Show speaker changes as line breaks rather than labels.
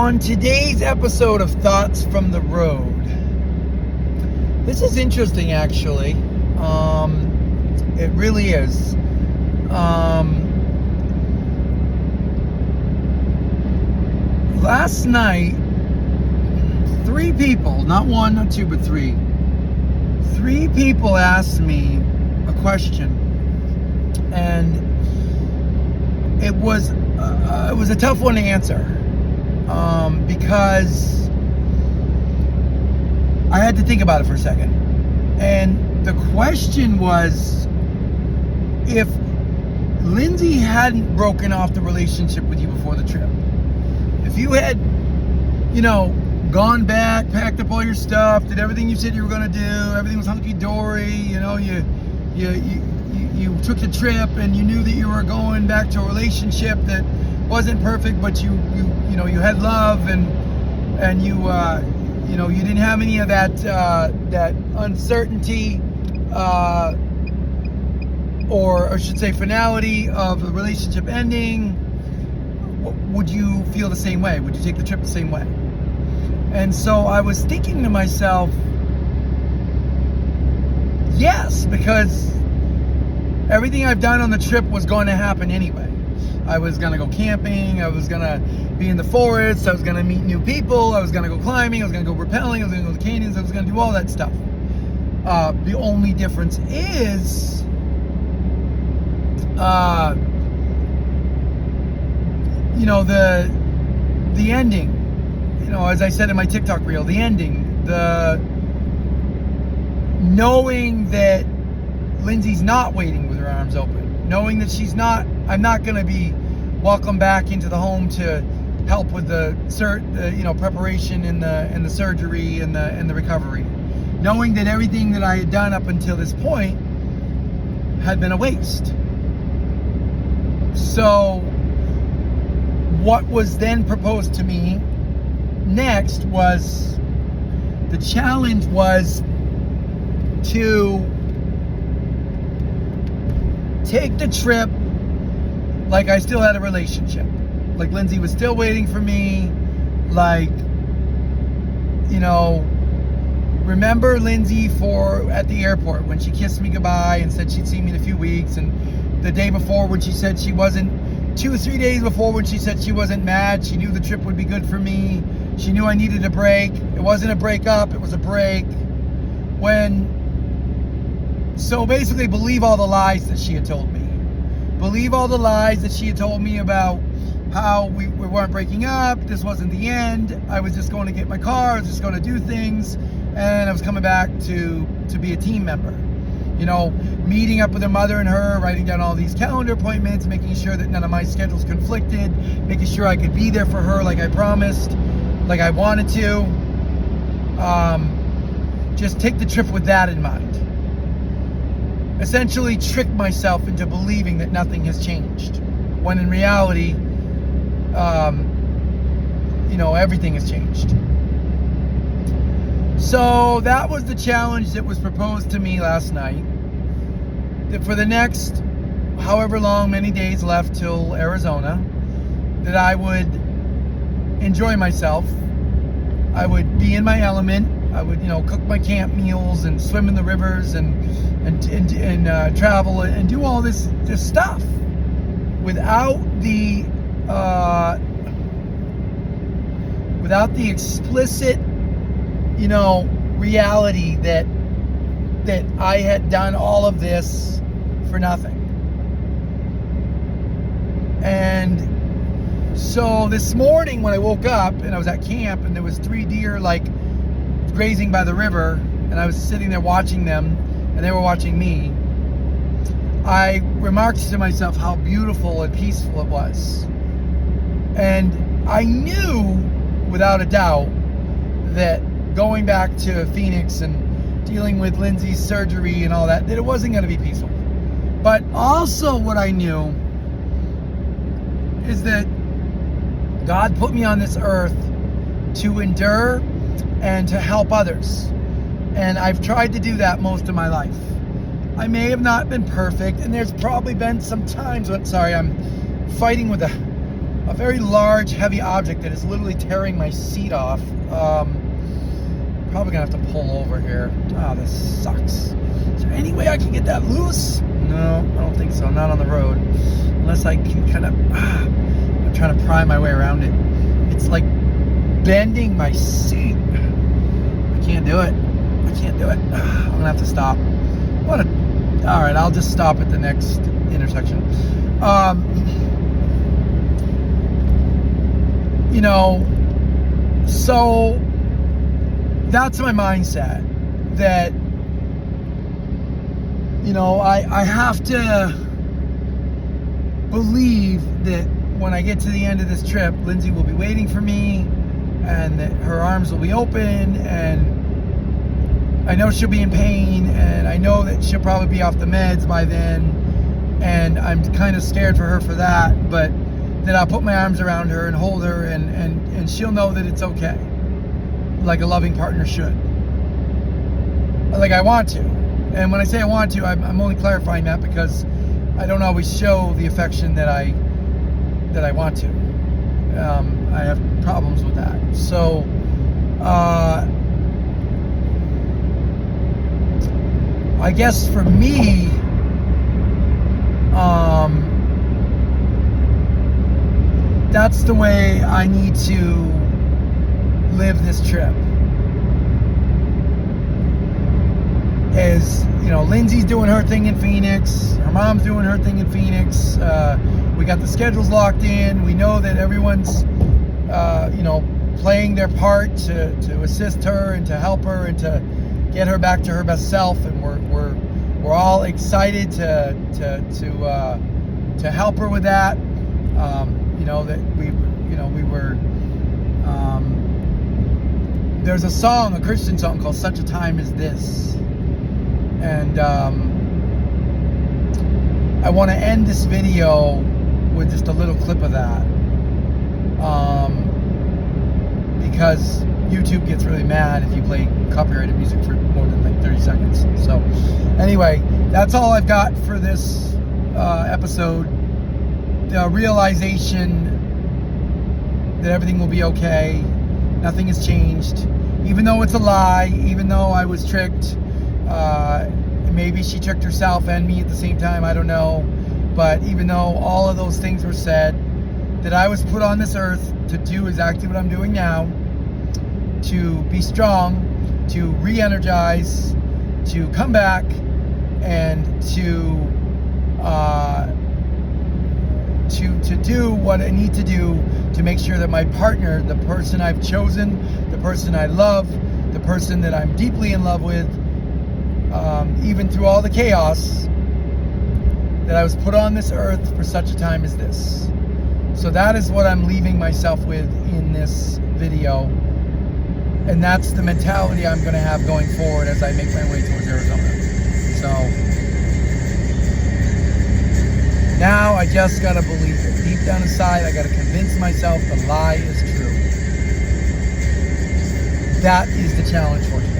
On today's episode of Thoughts from the Road, this is interesting actually. It really is. Last night, 3 people, not 1, not 2, but 3 people asked me a question, and it was a tough one to answer, because I had to think about it for a second. And the question was, if Lindsay hadn't broken off the relationship with you before the trip, if you had, gone back, packed up all your stuff, did everything you said you were going to do, everything was hunky-dory, you took the trip and you knew that you were going back to a relationship that wasn't perfect, but you had love and you didn't have any of that uncertainty, or I should say finality of the relationship ending, would you feel the same way? Would you take the trip the same way? And so I was thinking to myself, yes, because everything I've done on the trip was going to happen anyway. I was going to go camping, I was going to be in the forest, I was going to meet new people, I was going to go climbing, I was going to go rappelling, I was going to go to the canyons, I was going to do all that stuff. The only difference is the ending. As I said in my TikTok reel, the ending, the knowing that Lindsay's not waiting with her arms open, knowing that I'm not going to be welcomed back into the home to help with the preparation and the surgery and the recovery, knowing that everything that I had done up until this point had been a waste. So what was then proposed to me next was, the challenge was to take the trip like I still had a relationship, like Lindsay was still waiting for me, remember Lindsay at the airport when she kissed me goodbye and said she'd see me in a few weeks, and the day before when she said she wasn't, 2 or 3 days before when she said she wasn't mad, she knew the trip would be good for me, she knew I needed a break. It wasn't a breakup, it was a break. So basically, believe all the lies that she had told me. Believe all the lies that she had told me about how we weren't breaking up, this wasn't the end, I was just going to get my car, I was just going to do things, and I was coming back to be a team member. Meeting up with her mother and her, writing down all these calendar appointments, making sure that none of my schedules conflicted, making sure I could be there for her like I promised, like I wanted to. Just take the trip with that in mind. Essentially trick myself into believing that nothing has changed, when in reality, everything has changed. So that was the challenge that was proposed to me last night. That for the next however long, many days left till Arizona, that I would enjoy myself. I would be in my element. I would, cook my camp meals and swim in the rivers and travel and do all this stuff without the explicit, reality that I had done all of this for nothing. And so this morning when I woke up and I was at camp and there was 3 deer grazing by the river, and I was sitting there watching them and they were watching me, I remarked to myself how beautiful and peaceful it was. And I knew without a doubt that going back to Phoenix and dealing with Lindsay's surgery and all that it wasn't going to be peaceful. But also what I knew is that God put me on this earth to endure and to help others. And I've tried to do that most of my life. I may have not been perfect, and there's probably been some times when, sorry, I'm fighting with a a very large, heavy object that is literally tearing my seat off. Probably gonna have to pull over here. Oh, this sucks. Is there any way I can get that loose? No, I don't think so. Not on the road. Unless I can kind of, I'm trying to pry my way around it. It's like bending my seat. I can't do it. I can't do it. I'm gonna have to stop. All right, I'll just stop at the next intersection. You know, so that's my mindset, that, you know, I have to believe that when I get to the end of this trip, Lindsay will be waiting for me, and that her arms will be open, and I know she'll be in pain, and I know that she'll probably be off the meds by then, and I'm kind of scared for her for that, but that I'll put my arms around her and hold her, and she'll know that it's okay, like a loving partner should. Like I want to. And when I say I want to, I'm only clarifying that because I don't always show the affection that I want to. I have problems with that. So, I guess for me, that's the way I need to live this trip. Is, you know, Lindsay's doing her thing in Phoenix, her mom's doing her thing in Phoenix, we got the schedules locked in, we know that everyone's you know, playing their part to assist her and to help her and to get her back to her best self, and we're all excited to help her with that. You know, that we were there's a song, a Christian song called Such a Time As This. And I want to end this video with just a little clip of that, because YouTube gets really mad if you play copyrighted music for more than like 30 seconds. So anyway, that's all I've got for this episode. The realization that everything will be okay, nothing has changed, even though it's a lie, even though I was tricked. Maybe she tricked herself and me at the same time, I don't know. But even though all of those things were said, that I was put on this earth to do exactly what I'm doing now, to be strong, to re-energize, to come back, and to do what I need to do to make sure that my partner, the person I've chosen, the person I love, the person that I'm deeply in love with, even through all the chaos, that I was put on this earth for such a time as this. So that is what I'm leaving myself with in this video. And that's the mentality I'm going to have going forward as I make my way towards Arizona. So now I just got to believe it. Deep down inside, I got to convince myself the lie is true. That is the challenge for today.